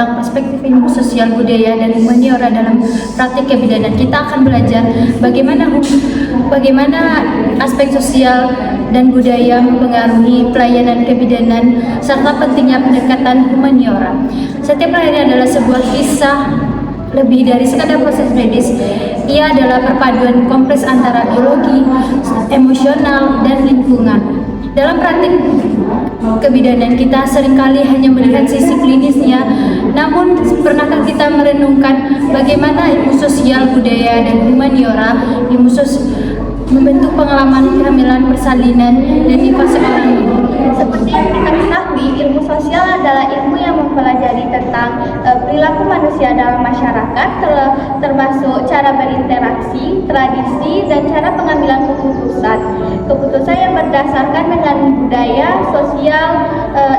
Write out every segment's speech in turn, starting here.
tentang perspektif ilmu sosial, budaya, dan humaniora dalam praktik kebidanan. Kita akan belajar bagaimana aspek sosial dan budaya mempengaruhi pelayanan kebidanan serta pentingnya pendekatan humaniora. Setiap pelayanan adalah sebuah kisah lebih dari sekadar proses medis. Ia adalah perpaduan kompleks antara biologi, emosional, dan lingkungan. Dalam praktik kebidanan kita seringkali hanya melihat sisi klinisnya, namun pernahkah kita merenungkan bagaimana ilmu sosial, budaya, dan humaniora membentuk pengalaman kehamilan, persalinan, dan fase orang ini? Seperti yang kita ketahui, ilmu sosial adalah ilmu yang mempelajari tentang perilaku manusia dalam masyarakat, termasuk cara berinteraksi, tradisi, dan cara pengambilan keputusan. Keputusan yang berdasarkan dengan budaya, sosial,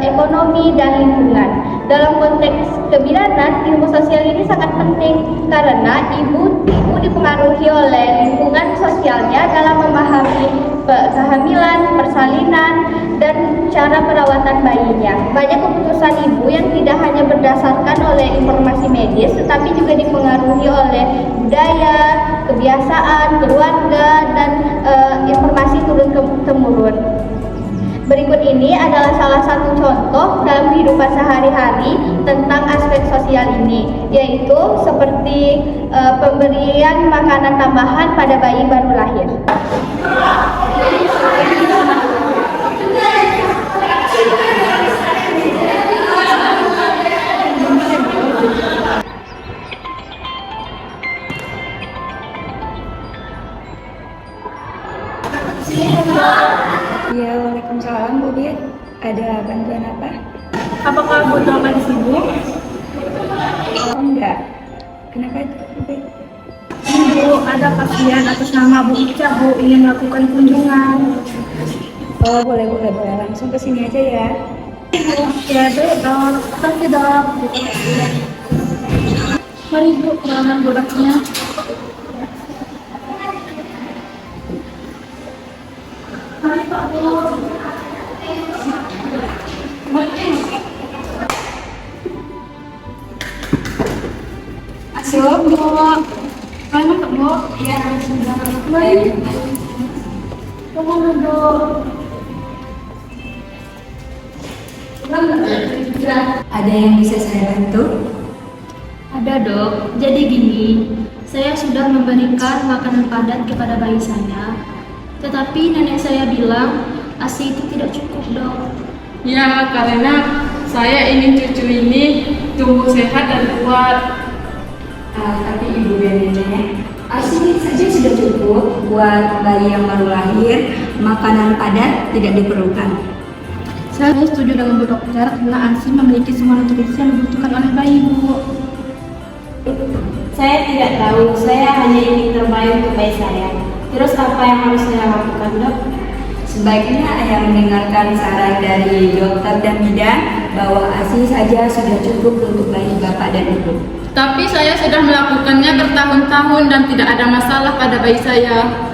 ekonomi, dan lingkungan. Dalam konteks kebidanan, ilmu sosial ini sangat penting karena ibu dipengaruhi oleh lingkungan sosialnya dalam memahami kehamilan, persalinan, dan cara perawatan bayinya. Banyak keputusan ibu yang tidak hanya berdasarkan oleh informasi medis, tetapi juga dipengaruhi oleh budaya, kebiasaan, keluarga, dan informasi turun-temurun. Berikut ini adalah salah satu contoh dalam kehidupan sehari-hari tentang aspek sosial ini, yaitu seperti pemberian makanan tambahan pada bayi baru lahir. Ya, waalaikumsalam Bu Bir. Ada bantuan apa? Apakah butuh apa di sini? Oh, enggak. Kenapa itu Bu Bir? Bu, ada pasien atas nama Bu Ica, Bu, ingin melakukan kunjungan. Oh, boleh. Langsung ke sini aja ya. Ya, Dok. Terima Dok. Mari Bu, ruangan produknya. Mari Pak Bu. Masuk, Bu. Mari masuk Bu. Iya, sudah. Mari. Tunggu duduk. Ada yang bisa saya bantu? Ada Dok, jadi gini, saya sudah memberikan makanan padat kepada bayi saya, tetapi nenek saya bilang ASI itu tidak cukup Dok. Ya, karena saya ingin cucu ini tumbuh sehat dan kuat. Tapi Ibu dan Nenek, ASI saja sudah cukup buat bayi yang baru lahir. Makanan padat tidak diperlukan. Saya setuju dengan Bu Dokter karena ASI memiliki semua nutrisi yang dibutuhkan oleh bayi Bu. Saya tidak tahu, saya hanya ingin terbaik untuk bayi saya. Terus apa yang harus saya lakukan, Dok? Sebaiknya Ayah mendengarkan saran dari dokter dan bidan bahwa ASI saja sudah cukup untuk bayi Bapak dan Ibu. Tapi saya sudah melakukannya bertahun-tahun dan tidak ada masalah pada bayi saya.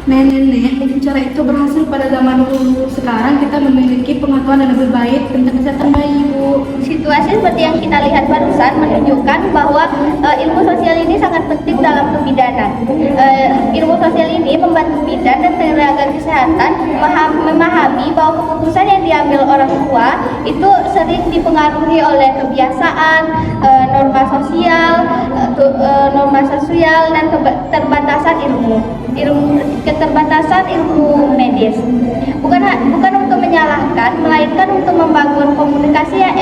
Nenek, mungkin cara itu berhasil pada zaman dulu. Sekarang kita memiliki pengetahuan yang lebih baik tentang kesehatan bayi, Bu. Situasi seperti yang kita lihat barusan menunjukkan bahwa ilmu sosial ini sangat penting dalam kebidanan. Ilmu sosial ini membantu bidan dan tenaga kesehatan memahami bahwa keputusan yang diambil orang tua itu sering dipengaruhi oleh kebiasaan, norma sosial dan keterbatasan ilmu medis. Bukan untuk menyalahkan, melainkan untuk membangun komunikasi yang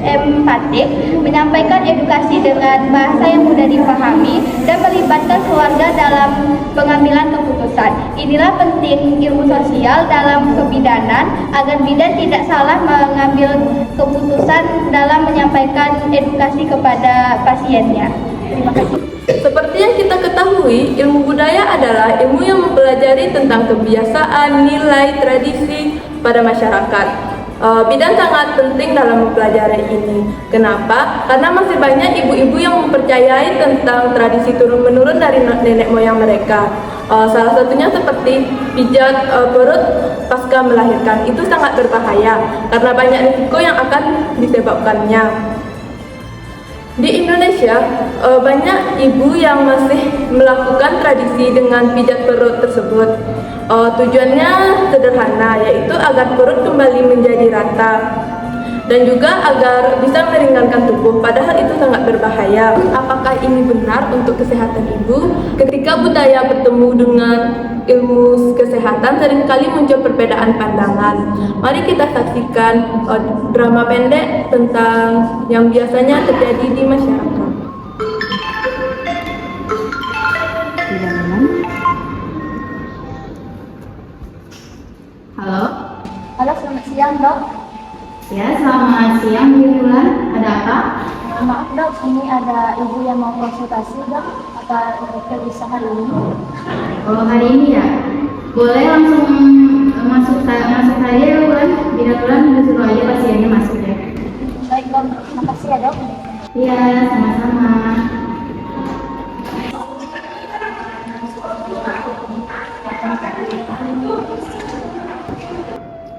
empatik, menyampaikan edukasi dengan bahasa yang mudah dipahami, dan melibatkan keluarga dalam pengambilan keputusan. Inilah penting ilmu sosial dalam kebidanan agar bidan tidak salah mengambil keputusan dalam menyampaikan edukasi kepada pasiennya. Terima kasih. Seperti yang kita ketahui, ilmu budaya adalah ilmu yang mempelajari tentang kebiasaan, nilai, tradisi pada masyarakat. Bidan sangat penting dalam mempelajari ini. Kenapa? Karena masih banyak ibu-ibu yang mempercayai tentang tradisi turun-menurun dari nenek moyang mereka. Salah satunya seperti pijat perut pasca melahirkan. Itu sangat berbahaya karena banyak risiko yang akan disebabkannya. Di Indonesia, banyak ibu yang masih melakukan tradisi dengan pijat perut tersebut. Tujuannya sederhana, yaitu agar perut kembali menjadi rata dan juga agar bisa meringankan tubuh, padahal itu sangat berbahaya. Apakah ini benar untuk kesehatan ibu? Ketika budaya bertemu dengan ilmu kesehatan, seringkali muncul perbedaan pandangan. Mari kita saksikan drama pendek tentang yang biasanya terjadi di masyarakat. Halo, Halo, selamat siang dok. ya selamat siang Bu Wulan. Ada apa? Maaf dok, ini ada ibu yang mau konsultasi dok. Apa dokter bisa hari ini? Oh hari ini ya, boleh langsung masuk saja ya Wulan. Tidak Wulan disuruh aja pasiennya masuk ya. Baik dok, makasih ya dok. Iya sama-sama.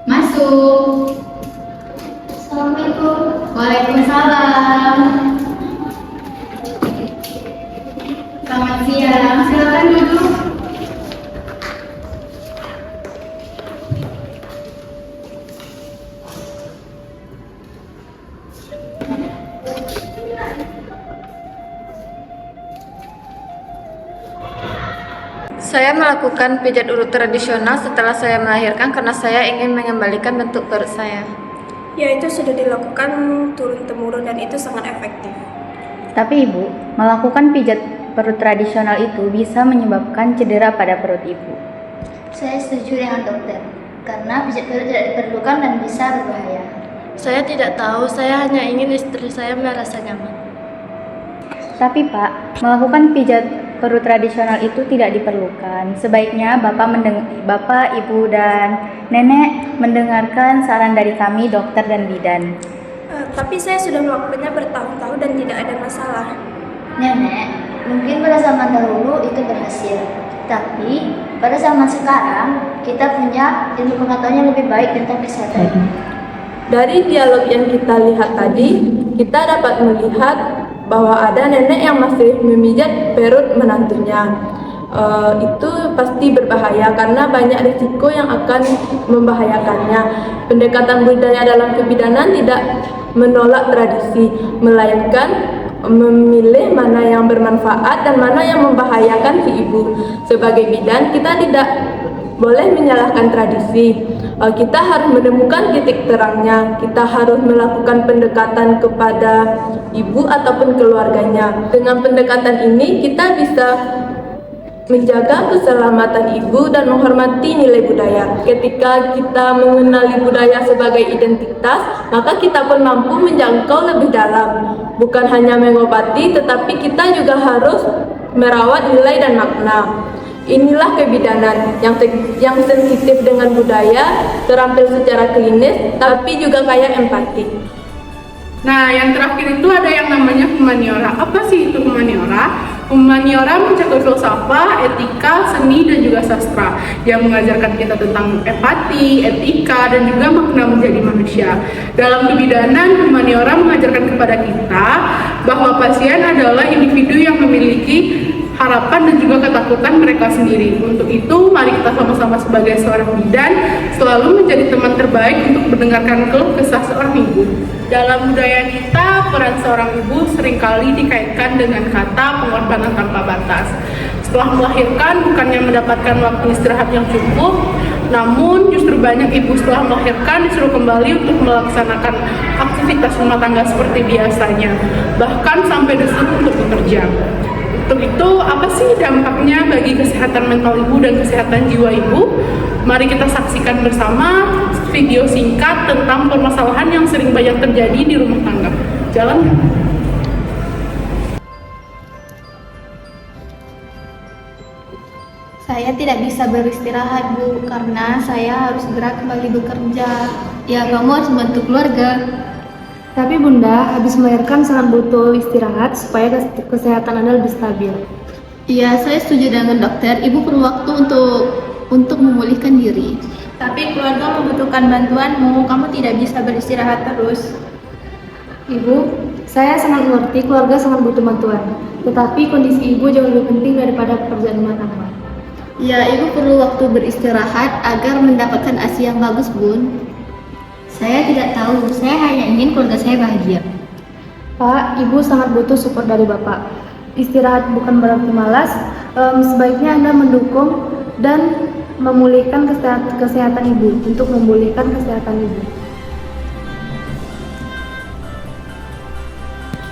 Masuk. Assalamualaikum. Waalaikumsalam. Selamat siang, silakan duduk. Saya melakukan pijat urut tradisional setelah saya melahirkan karena saya ingin mengembalikan bentuk perut saya. Ya, itu sudah dilakukan turun-temurun dan itu sangat efektif. Tapi Ibu, melakukan pijat perut tradisional itu bisa menyebabkan cedera pada perut Ibu. Saya setuju dengan dokter, karena pijat perut tidak diperlukan dan bisa berbahaya. Saya tidak tahu, saya hanya ingin istri saya merasa nyaman. Tapi Pak, melakukan pijat perut tradisional itu tidak diperlukan. Sebaiknya Bapak, Ibu, dan Nenek mendengarkan saran dari kami, dokter dan bidan. Tapi saya sudah melakukannya bertahun-tahun dan tidak ada masalah. Nenek, mungkin pada zaman dahulu itu berhasil, tapi pada zaman sekarang kita punya ilmu pengetahuan yang lebih baik tentang kesehatan. Dari dialog yang kita lihat tadi, kita dapat melihat bahwa ada nenek yang masih memijat perut menantunya. Itu pasti berbahaya karena banyak risiko yang akan membahayakannya. Pendekatan budaya dalam kebidanan tidak menolak tradisi, melainkan memilih mana yang bermanfaat dan mana yang membahayakan si ibu. Sebagai bidan, kita tidak boleh menyalahkan tradisi. Kita harus menemukan titik terangnya. Kita harus melakukan pendekatan kepada ibu ataupun keluarganya. Dengan pendekatan ini kita bisa menjaga keselamatan ibu dan menghormati nilai budaya. Ketika kita mengenali budaya sebagai identitas, maka kita pun mampu menjangkau lebih dalam. Bukan hanya mengobati, tetapi kita juga harus merawat nilai dan makna. Inilah kebidanan yang sensitif dengan budaya, terampil secara klinis, tapi juga kaya empati. Nah, yang terakhir itu ada yang namanya humaniora. Apa sih itu humaniora? Humaniora mencakup filsafat, etika, seni, dan juga sastra yang mengajarkan kita tentang empati, etika, dan juga makna menjadi manusia. Dalam kebidanan, humaniora mengajarkan kepada kita bahwa pasien adalah individu yang memiliki harapan dan juga ketakutan mereka sendiri. Untuk itu, mari kita sama-sama sebagai seorang bidan selalu menjadi teman terbaik untuk mendengarkan keluh kesah seorang ibu. Dalam budaya kita, peran seorang ibu seringkali dikaitkan dengan kata pengorbanan tanpa batas. Setelah melahirkan, bukannya mendapatkan waktu istirahat yang cukup, namun justru banyak ibu setelah melahirkan disuruh kembali untuk melaksanakan aktivitas rumah tangga seperti biasanya, bahkan sampai disuruh untuk bekerja. Untuk itu, apa sih dampaknya bagi kesehatan mental ibu dan kesehatan jiwa ibu? Mari kita saksikan bersama video singkat tentang permasalahan yang sering banyak terjadi di rumah tangga. Jalan. Saya tidak bisa beristirahat, Bu, karena saya harus segera kembali bekerja. Ya, kamu harus membantu keluarga. Tapi Bunda, habis melahirkan sangat butuh istirahat supaya kesehatan Anda lebih stabil. Iya, saya setuju dengan dokter. Ibu perlu waktu untuk memulihkan diri. Tapi keluarga membutuhkan bantuanmu. Kamu tidak bisa beristirahat terus. Ibu, Saya sangat mengerti keluarga sangat butuh bantuan, tetapi kondisi ibu jauh lebih penting daripada pekerjaan rumah tangga. Ya, ibu perlu waktu beristirahat agar mendapatkan ASI yang bagus, Bun. Saya tidak tahu, saya hanya ingin keluarga saya bahagia. Pak, ibu sangat butuh support dari Bapak. Istirahat bukan berarti malas, sebaiknya Anda mendukung dan memulihkan kesehatan ibu, untuk memulihkan kesehatan ibu.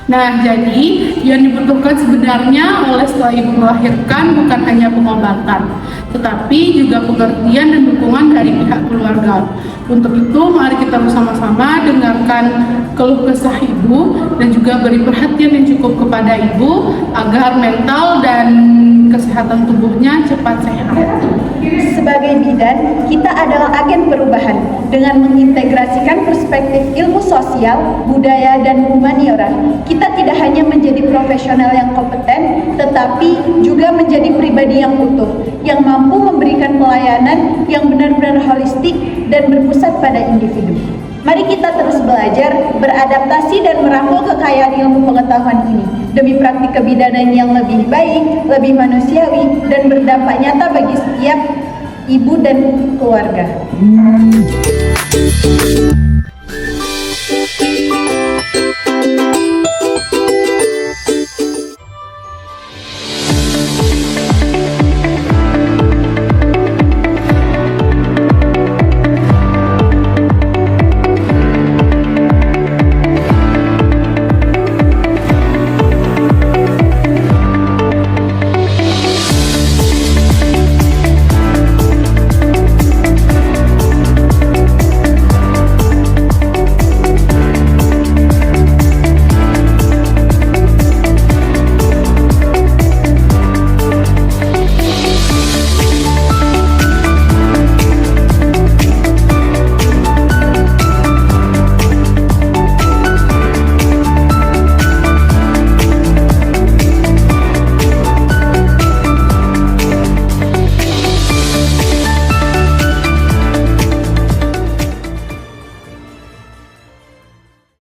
Nah, jadi yang dibutuhkan sebenarnya oleh setelah ibu melahirkan bukan hanya pengobatan, tetapi juga pengertian dan dukungan dari pihak keluarga. Untuk itu, mari kita bersama-sama dengarkan keluh kesah ibu dan juga beri perhatian yang cukup kepada ibu agar mental dan kesehatan tubuhnya cepat sehat. Sebagai bidan, kita adalah agen perubahan dengan mengintegrasikan perspektif ilmu sosial, budaya, dan humaniora. Kita tidak hanya menjadi profesional yang kompeten, tetapi juga menjadi pribadi yang utuh, yang mampu memberikan pelayanan yang benar-benar holistik dan berpusat pada individu. Mari kita terus belajar, beradaptasi, dan merangkul kekayaan ilmu pengetahuan ini demi praktik kebidanan yang lebih baik, lebih manusiawi, dan berdampak nyata bagi setiap ibu dan keluarga.